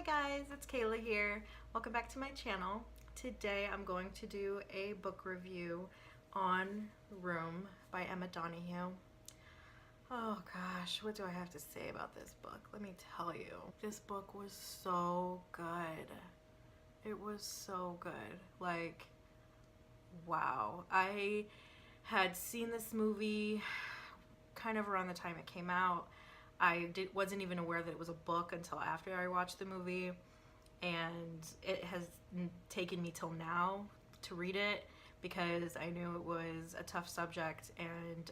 guys, it's Kayla here. Welcome back to my channel. Today I'm going to do a book review on Room by Emma Donoghue. Oh gosh, what do I have to say about this book? Let me tell you. This book was so good. It was so good. Like, wow. I had seen this movie kind of around the time it came out. Wasn't even aware that it was a book until after I watched the movie, and it has taken me till now to read it because I knew it was a tough subject and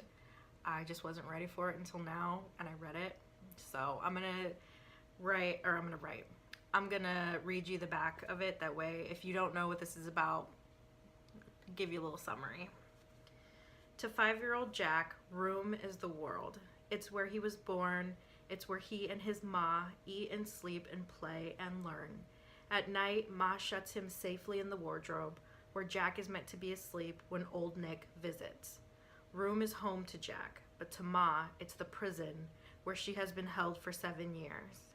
I just wasn't ready for it until now, and I read it. So I'm gonna read you the back of it. That way, if you don't know what this is about, I'll give you a little summary. To 5-year-old Jack, Room is the world. It's where he was born. It's where he and his Ma eat and sleep and play and learn. At night, Ma shuts him safely in the wardrobe, where Jack is meant to be asleep when old Nick visits. Room is home to Jack, but to Ma, it's the prison where she has been held for 7 years.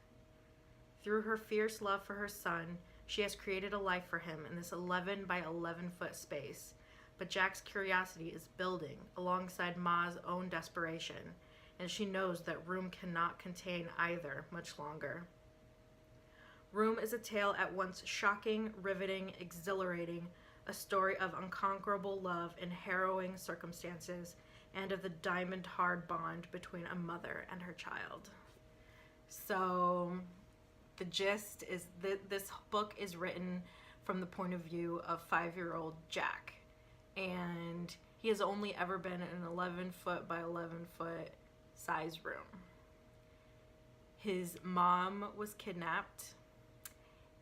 Through her fierce love for her son, she has created a life for him in this 11 by 11 foot space. But Jack's curiosity is building alongside Ma's own desperation, and she knows that Room cannot contain either much longer. Room is a tale at once shocking, riveting, exhilarating, a story of unconquerable love in harrowing circumstances, and of the diamond-hard bond between a mother and her child. So the gist is that this book is written from the point of view of 5-year-old Jack, and he has only ever been in an 11 foot by 11 foot size room. His mom was kidnapped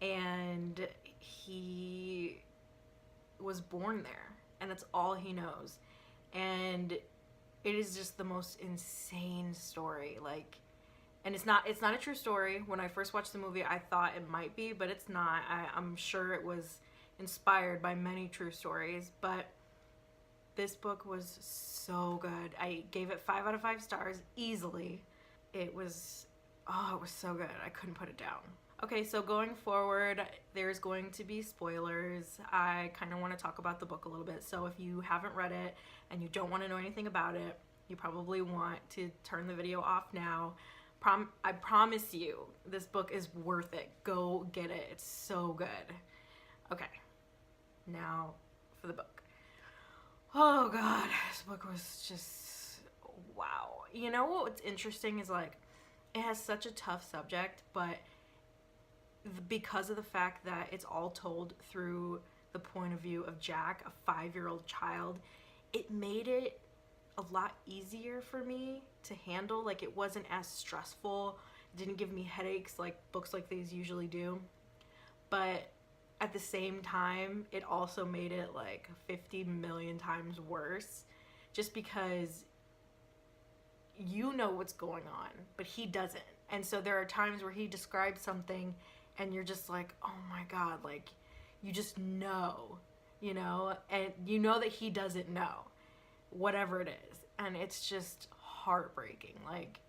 and he was born there, and that's all he knows. And it is just the most insane story. Like, and it's not a true story. When I first watched the movie, I thought it might be, but it's not. I'm sure it was inspired by many true stories, but this book was so good. I gave it 5 out of 5 stars easily. It was so good. I couldn't put it down. Okay, so going forward, there's going to be spoilers. I kind of want to talk about the book a little bit. So if you haven't read it and you don't want to know anything about it, you probably want to turn the video off now. I promise you, this book is worth it. Go get it. It's so good. Okay, now for the book. Oh god, this book was just wow. You know what's interesting is, like, it has such a tough subject, but because of the fact that it's all told through the point of view of Jack, a 5-year-old child, it made it a lot easier for me to handle. Like, it wasn't as stressful. It didn't give me headaches like books like these usually do. But at the same time, it also made it like 50 million times worse, just because you know what's going on, but he doesn't. And so there are times where he describes something and you're just like, oh my god, like, you just know, and you know that he doesn't know, whatever it is. And it's just heartbreaking, like,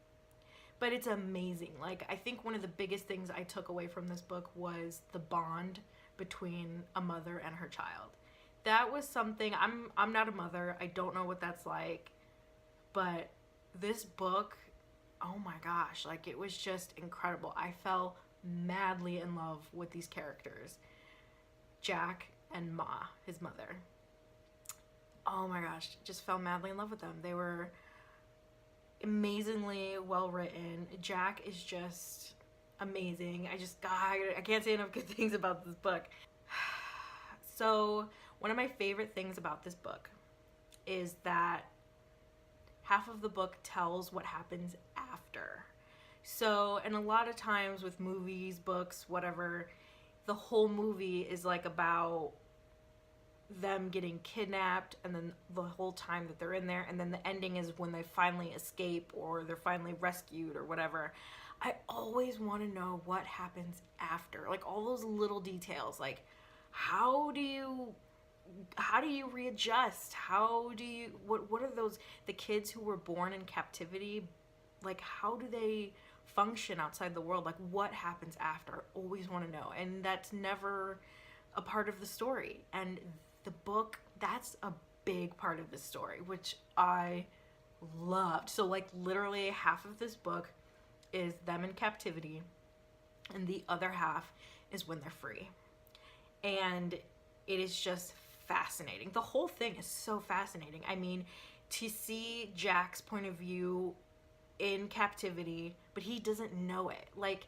but it's amazing. Like, I think one of the biggest things I took away from this book was the bond between a mother and her child. That was something, I'm not a mother, I don't know what that's like, but this book, oh my gosh, like, it was just incredible. I fell madly in love with these characters, Jack and Ma, his mother. Oh my gosh, just fell madly in love with them. They were amazingly well written. Jack is just amazing. I can't say enough good things about this book. So one of my favorite things about this book is that half of the book tells what happens after. So, and a lot of times with movies, books, whatever, the whole movie is like about them getting kidnapped, and then the whole time that they're in there, and then the ending is when they finally escape or they're finally rescued or whatever. I always want to know what happens after, like all those little details, like how do you readjust? What are those, the kids who were born in captivity, like how do they function outside the world. Like, what happens after? I always want to know. And that's never a part of the story. And the book, that's a big part of the story, which I loved. So, like, literally half of this book is them in captivity, and the other half is when they're free. And it is just fascinating. The whole thing is so fascinating. I mean, to see Jack's point of view in captivity, but he doesn't know it. Like,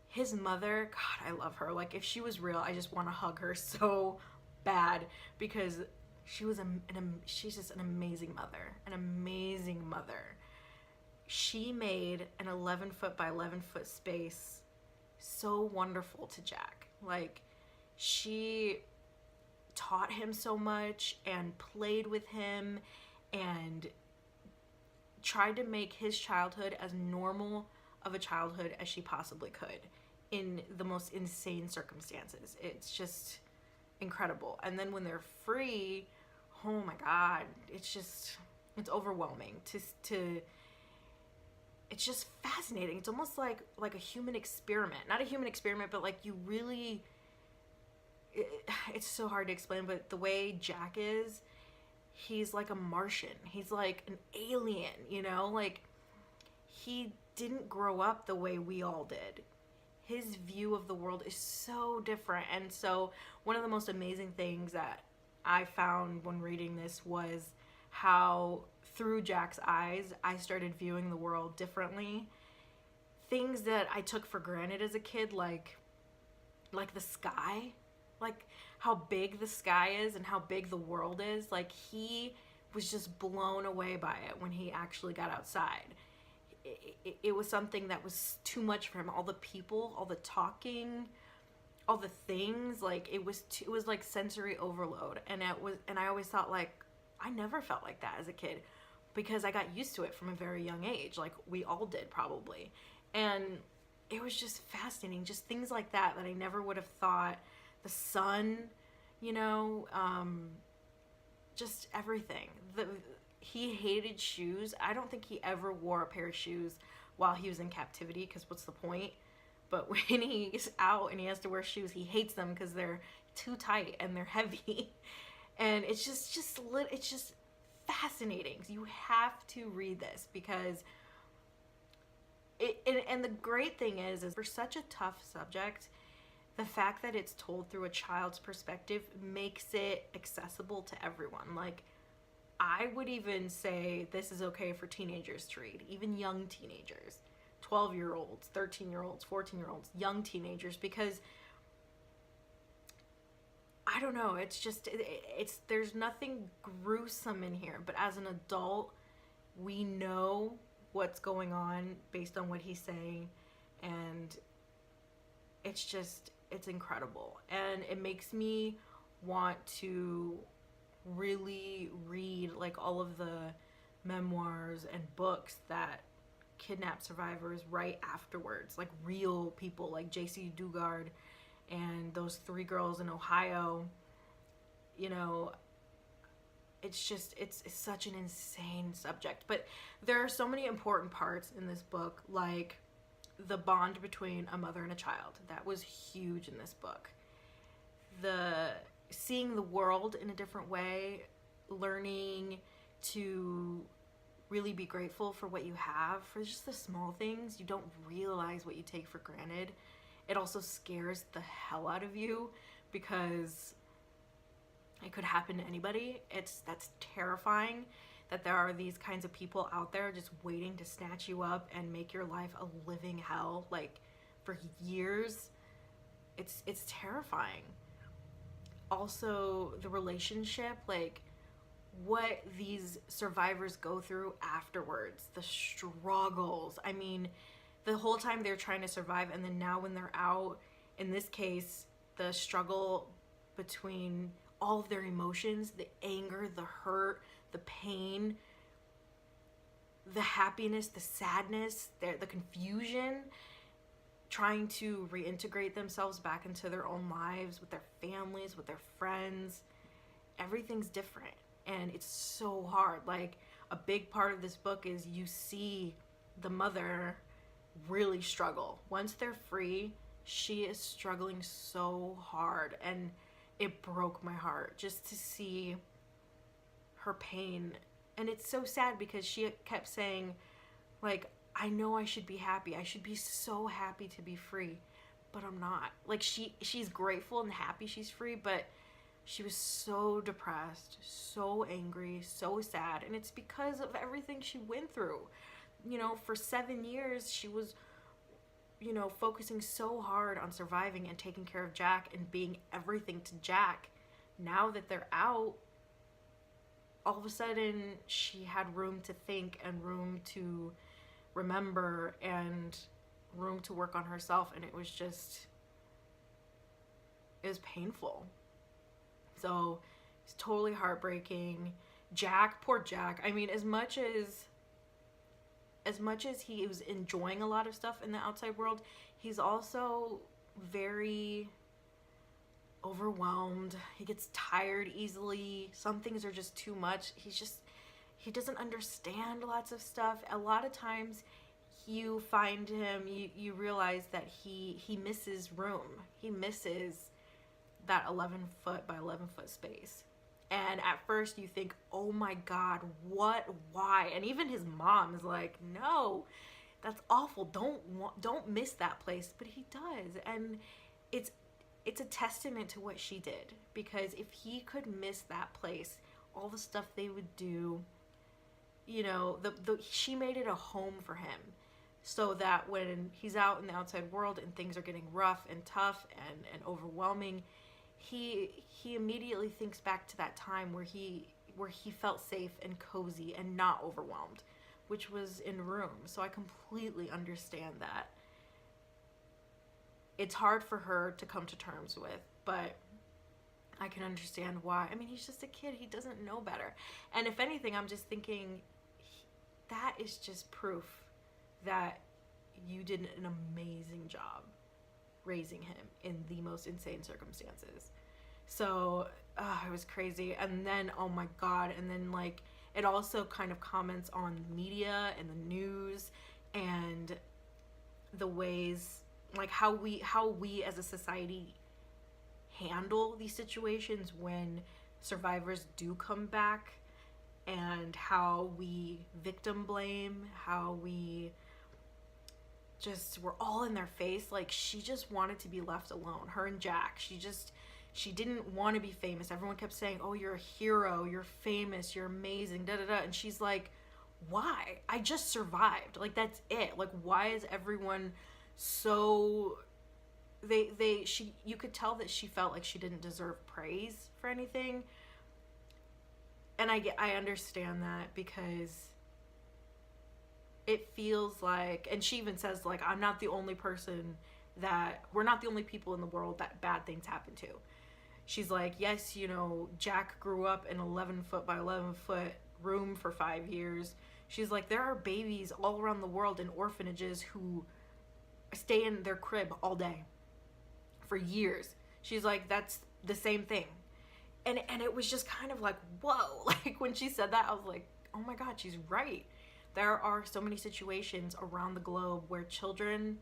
his mother, God, I love her. Like, if she was real, I just want to hug her so bad, because she was she's just an amazing mother. An amazing mother. She made an 11-foot by 11-foot space so wonderful to Jack. Like, she taught him so much and played with him and tried to make his childhood as normal of a childhood as she possibly could in the most insane circumstances. It's just incredible. And then when they're free, oh my God, it's overwhelming to it's just fascinating. It's almost like a human experiment. Not a human experiment, but like you really, it's so hard to explain, but the way Jack is, he's like a Martian. He's like an alien, you know? Like, he didn't grow up the way we all did. His view of the world is so different. And so one of the most amazing things that I found when reading this was how through Jack's eyes, I started viewing the world differently. Things that I took for granted as a kid, like the sky, like how big the sky is and how big the world is. Like, he was just blown away by it when he actually got outside. It was something that was too much for him. All the people, all the talking, all the things, like it was like sensory overload. And I always thought, like, I never felt like that as a kid, because I got used to it from a very young age, like we all did probably. And it was just fascinating, just things like that I never would have thought. The sun, you know, just everything. He hated shoes. I don't think he ever wore a pair of shoes while he was in captivity, because what's the point? But when he's out and he has to wear shoes, he hates them because they're too tight and they're heavy. And it's just fascinating. You have to read this, because and the great thing is for such a tough subject, the fact that it's told through a child's perspective makes it accessible to everyone. Like, I would even say this is okay for teenagers to read, even young teenagers, 12-year-olds, 13-year-olds, 14-year-olds, young teenagers, because I don't know, it's just, there's nothing gruesome in here, but as an adult, we know what's going on based on what he's saying, and it's incredible. And it makes me want to really read like all of the memoirs and books that kidnapped survivors write afterwards, like real people like J.C. Dugard and those 3 girls in Ohio. You know, it's such an insane subject, but there are so many important parts in this book, like the bond between a mother and a child. That was huge in this book. The seeing the world in a different way, learning to really be grateful for what you have, for just the small things. You don't realize what you take for granted. It also scares the hell out of you, because it could happen to anybody. That's terrifying, that there are these kinds of people out there just waiting to snatch you up and make your life a living hell, like for years. It's terrifying. Also, the relationship, like what these survivors go through afterwards, the struggles. I mean, the whole time they're trying to survive, and then now when they're out, in this case, the struggle between all of their emotions, the anger, the hurt, the pain, the happiness, the sadness, the confusion, trying to reintegrate themselves back into their own lives, with their families, with their friends. Everything's different, and it's so hard. Like, a big part of this book is you see the mother really struggle. Once they're free, she is struggling so hard, and it broke my heart just to see her pain. And it's so sad because she kept saying, like, I know I should be happy. I should be so happy to be free, but I'm not. Like, she's grateful and happy she's free, but she was so depressed, so angry, so sad, and it's because of everything she went through. You know, for 7 years she was, you know, focusing so hard on surviving and taking care of Jack and being everything to Jack. Now that they're out, all of a sudden she had room to think and room to remember and room to work on herself, and it was painful. So it's totally heartbreaking. Jack, poor Jack. I mean, as much as he was enjoying a lot of stuff in the outside world, he's also very overwhelmed. He gets tired easily. Some things are just too much. He doesn't understand lots of stuff. A lot of times you find him, you realize that he misses room. He misses that 11-foot by 11-foot space. And at first you think, oh my God, why? And even his mom is like, no, that's awful. Don't miss that place. But he does. And it's a testament to what she did, because if he could miss that place, all the stuff they would do, you know, she made it a home for him, so that when he's out in the outside world and things are getting rough and tough and overwhelming, he immediately thinks back to that time where he felt safe and cozy and not overwhelmed, which was in room. So I completely understand that. It's hard for her to come to terms with, but I can understand why. I mean, he's just a kid. He doesn't know better. And if anything, I'm just thinking, that is just proof that you did an amazing job raising him in the most insane circumstances. So it was crazy. And then, oh my God, and then like it also kind of comments on media and the news and the ways, like how we as a society handle these situations when survivors do come back, and how we victim blame, how we're all in their face. Like, she just wanted to be left alone, her and Jack. She didn't want to be famous. Everyone kept saying, oh, you're a hero, you're famous, you're amazing, da da da. And she's like, why? I just survived. Like, that's it. Like, why is everyone so you could tell that she felt like she didn't deserve praise for anything. And I understand that, because it feels like, and she even says, like, we're not the only people in the world that bad things happen to. She's like, yes, you know, Jack grew up in 11-foot by 11-foot room for 5 years. She's like, there are babies all around the world in orphanages who stay in their crib all day for years. She's like, that's the same thing. And it was just kind of like, whoa. Like, when she said that, I was like, oh my God, she's right. There are so many situations around the globe where children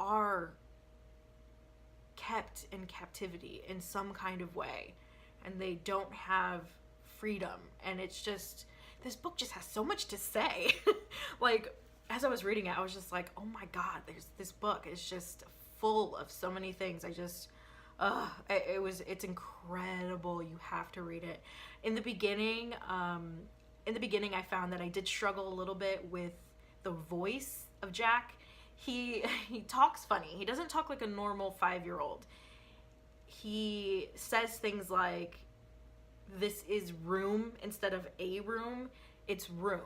are kept in captivity in some kind of way, and they don't have freedom. And it's just, this book just has so much to say. Like, as I was reading it, I was just like, oh my God, this book is just full of so many things. It's incredible. You have to read it. In the beginning, I found that I did struggle a little bit with the voice of Jack. He talks funny. He doesn't talk like a normal 5-year-old. He says things like, this is room instead of a room, it's room.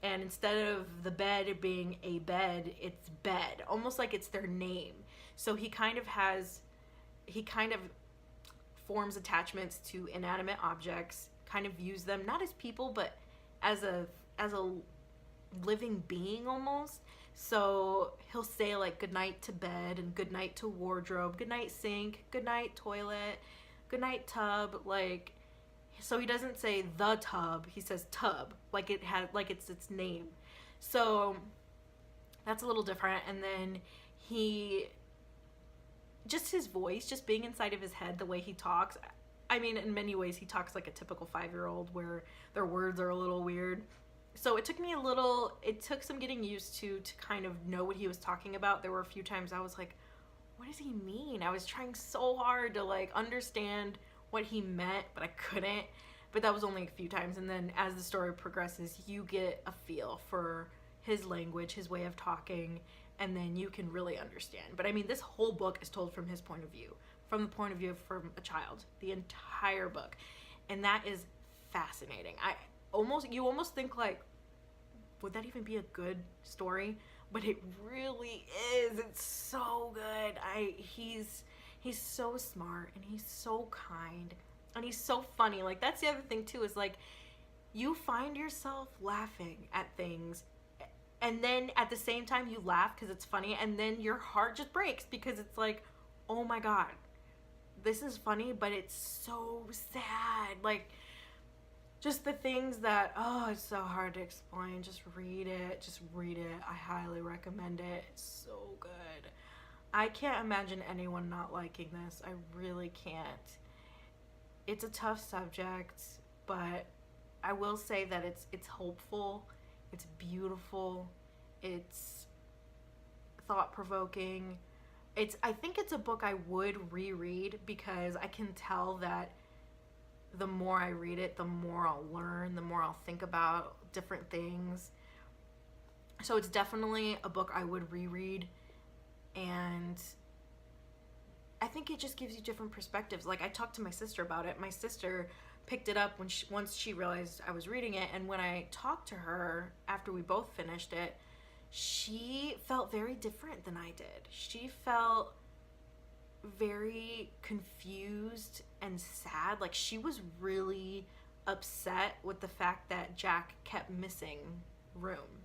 And instead of the bed being a bed, it's bed. Almost like it's their name. So he kind of forms attachments to inanimate objects, kind of views them not as people, but as a living being almost. So he'll say, like, good night to bed, and good night to wardrobe, good night sink, good night toilet, good night tub. Like, so he doesn't say the tub, he says tub, like it's its name. So That's a little different. And then he, just his voice, just being inside of his head, the way he talks. I mean, in many ways, he talks like a typical 5-year-old where their words are a little weird. So it took some getting used to kind of know what he was talking about. There were a few times I was like, what does he mean? I was trying so hard to like understand what he meant, but I couldn't. But that was only a few times. And then as the story progresses, you get a feel for his language, his way of talking, and then you can really understand. But I mean, this whole book is told from his point of view, from the point of view from a child, the entire book. And that is fascinating. You almost think like, would that even be a good story? But it really is. It's so good. He's so smart, and he's so kind, and he's so funny. Like, that's the other thing too, is like, you find yourself laughing at things, and then at the same time you laugh because it's funny, and then your heart just breaks because it's like, oh my god, this is funny, but it's so sad. Like, just the things that, oh, it's so hard to explain. Just read it. I highly recommend it. It's so good. I can't imagine anyone not liking this. I really can't. It's a tough subject, but I will say that it's hopeful, it's beautiful, it's thought-provoking. I think it's a book I would reread, because I can tell that the more I read it, the more I'll learn, the more I'll think about different things. So it's definitely a book I would reread, and I think it just gives you different perspectives. Like, I talked to my sister about it. My sister picked it up once she realized I was reading it, and when I talked to her after we both finished it, she felt very different than I did. She felt very confused and sad. Like, she was really upset with the fact that Jack kept missing room.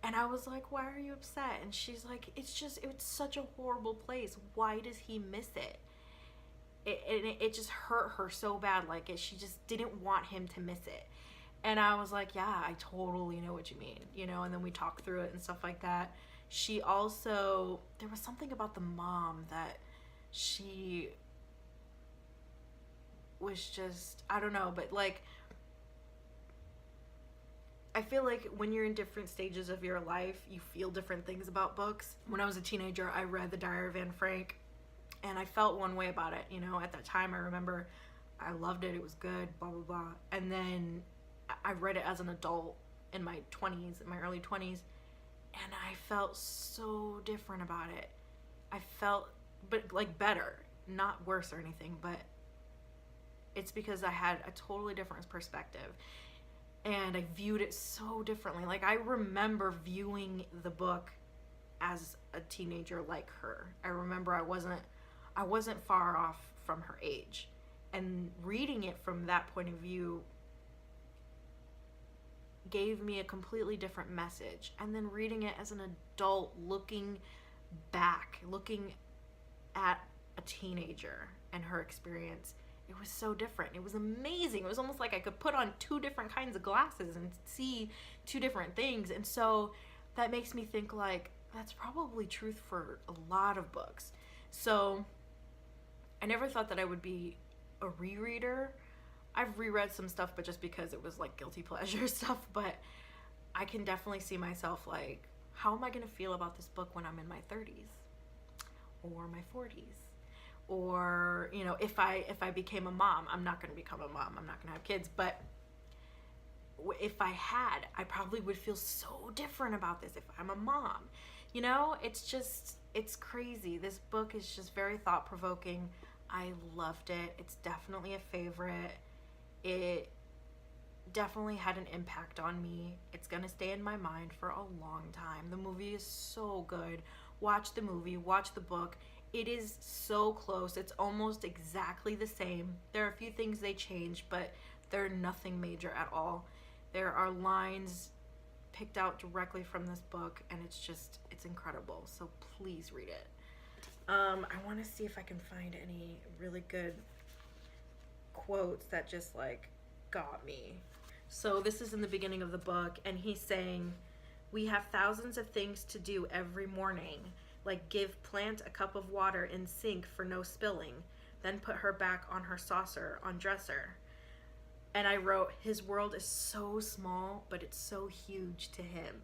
And I was like, why are you upset? And she's like, it's such a horrible place. Why does he miss it? It just hurt her so bad. Like, she just didn't want him to miss it. And I was like, yeah, I totally know what you mean, and then we talked through it and stuff like that. She also, there was something about the mom that she was just, I don't know, but like, I feel like when you're in different stages of your life, you feel different things about books. When I was a teenager, I read The Diary of Anne Frank, and I felt one way about it. At that time, I remember I loved it. It was good, blah, blah, blah. And then I read it as an adult in my early 20s, and I felt so different about it. I felt, but like, better, not worse or anything, but it's because I had a totally different perspective. And I viewed it so differently. Like, I remember viewing the book as a teenager like her. I remember I wasn't far off from her age. And reading it from that point of view gave me a completely different message. And then reading it as an adult, looking at a teenager and her experience, it was so different. It was amazing. It was almost like I could put on 2 different kinds of glasses and see 2 different things. And so that makes me think, like, that's probably truth for a lot of books. So I never thought that I would be a rereader. I've reread some stuff, but just because it was like guilty pleasure stuff. But I can definitely see myself like, how am I going to feel about this book when I'm in my 30s or my 40s? Or, if I became a mom. I'm not going to become a mom. I'm not going to have kids. But if I had, I probably would feel so different about this if I'm a mom. It's crazy. This book is just very thought-provoking. I loved it. It's definitely a favorite. It definitely had an impact on me. It's going to stay in my mind for a long time. The movie is so good. Watch the movie. Watch the book. It is so close. It's almost exactly the same. There are a few things they changed, but they're nothing major at all. There are lines picked out directly from this book, and it's incredible. So please read it. I want to see if I can find any really good quotes that just like got me. So this is in the beginning of the book, and he's saying, We have thousands of things to do every morning, like give plant a cup of water in sink for no spilling, then put her back on her saucer on dresser. And I wrote, his world is so small, but it's so huge to him.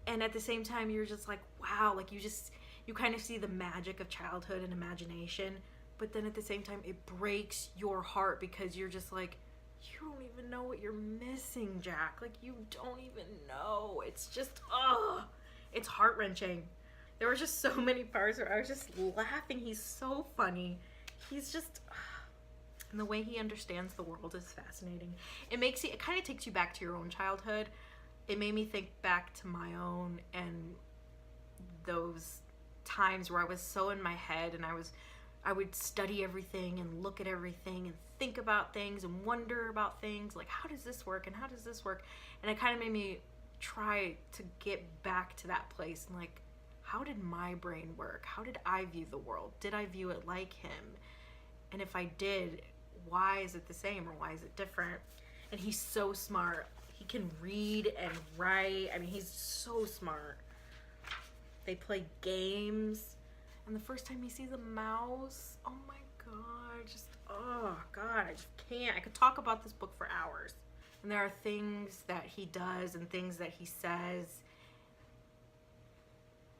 And at the same time, you're just like, wow, like you kind of see the magic of childhood and imagination. But then at the same time, it breaks your heart because you're just like, you don't even know what you're missing, Jack. Like, you don't even know. It's just, it's heart-wrenching. There were just so many parts where I was just laughing. He's so funny. He's just, and the way he understands the world is fascinating. It kind of takes you back to your own childhood. It made me think back to my own and those times where I was so in my head and I would study everything and look at everything and think about things and wonder about things, like how does this work and how does this work? And it kind of made me try to get back to that place and like, how did my brain work? How did I view the world? Did I view it like him? And if I did, why is it the same or why is it different? And he's so smart. He can read and write. I mean, he's so smart. They play games. And the first time he sees a mouse, oh my God, oh God, I just can't. I could talk about this book for hours. And there are things that he does and things that he says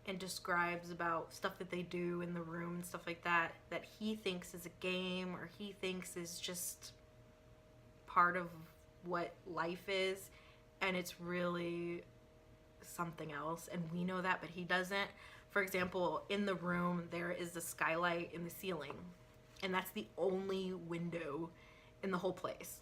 and describes about stuff that they do in the room and stuff like that, that he thinks is a game or he thinks is just part of what life is. And it's really something else. And we know that, but he doesn't. For example, in the room, there is a skylight in the ceiling, and that's the only window in the whole place.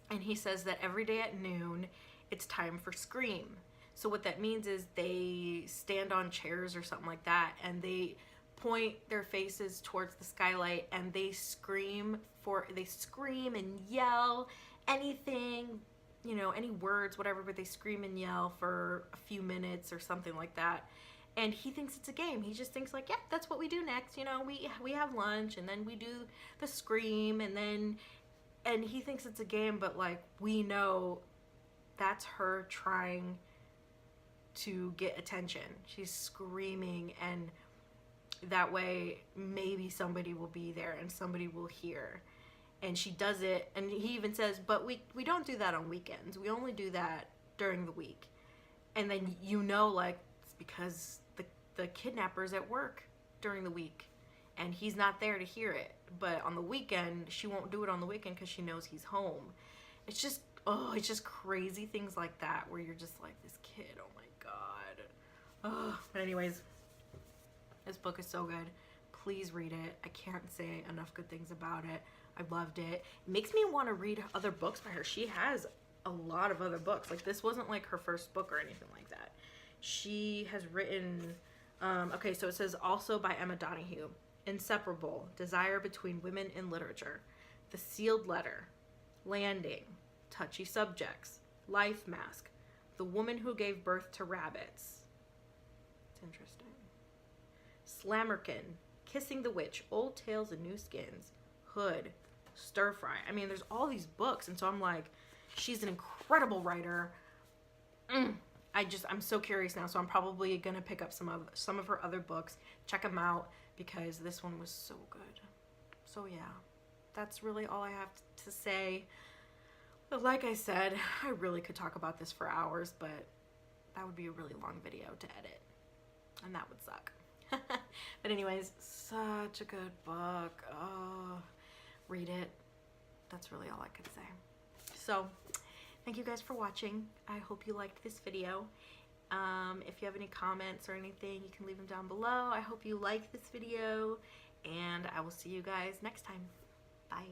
And he says that every day at noon, it's time for Scream. So what that means is they stand on chairs or something like that, and they point their faces towards the skylight, and they scream and yell anything, you know, any words, whatever, but they scream and yell for a few minutes or something like that. And he thinks it's a game. He just thinks like, yeah, that's what we do next. You know, we have lunch and then we do the scream and he thinks it's a game, but like we know that's her trying to get attention. She's screaming, and that way maybe somebody will be there and somebody will hear. And she does it, and he even says, but we don't do that on weekends. We only do that during the week. And then you know, like, it's because the kidnapper's at work during the week and he's not there to hear it. But on the weekend, she won't do it on the weekend because she knows he's home. It's just crazy things like that where you're just like, this kid, oh my God. But anyways, this book is so good. Please read it. I can't say enough good things about it. I loved it. It makes me want to read other books by her. She has a lot of other books. Like, this wasn't like her first book or anything like that. She has written, okay, so it says also by Emma Donoghue, Inseparable, Desire Between Women in Literature, The Sealed Letter, Landing, Touchy Subjects, Life Mask, The Woman Who Gave Birth to Rabbits. It's interesting. Slammerkin, Kissing the Witch, Old Tales and New Skins, Hood, Stir Fry. I mean, there's all these books, and so I'm like, she's an incredible writer. I'm so curious now, so I'm probably gonna pick up some of her other books, check them out, because this one was so good. So yeah, that's really all I have to say. But like I said, I really could talk about this for hours, but that would be a really long video to edit, and that would suck. But anyways, such a good book. Oh, read it. That's really all I could say. So thank you guys for watching. I hope you liked this video. If you have any comments or anything, you can leave them down below. I hope you like this video, and I will see you guys next time. Bye.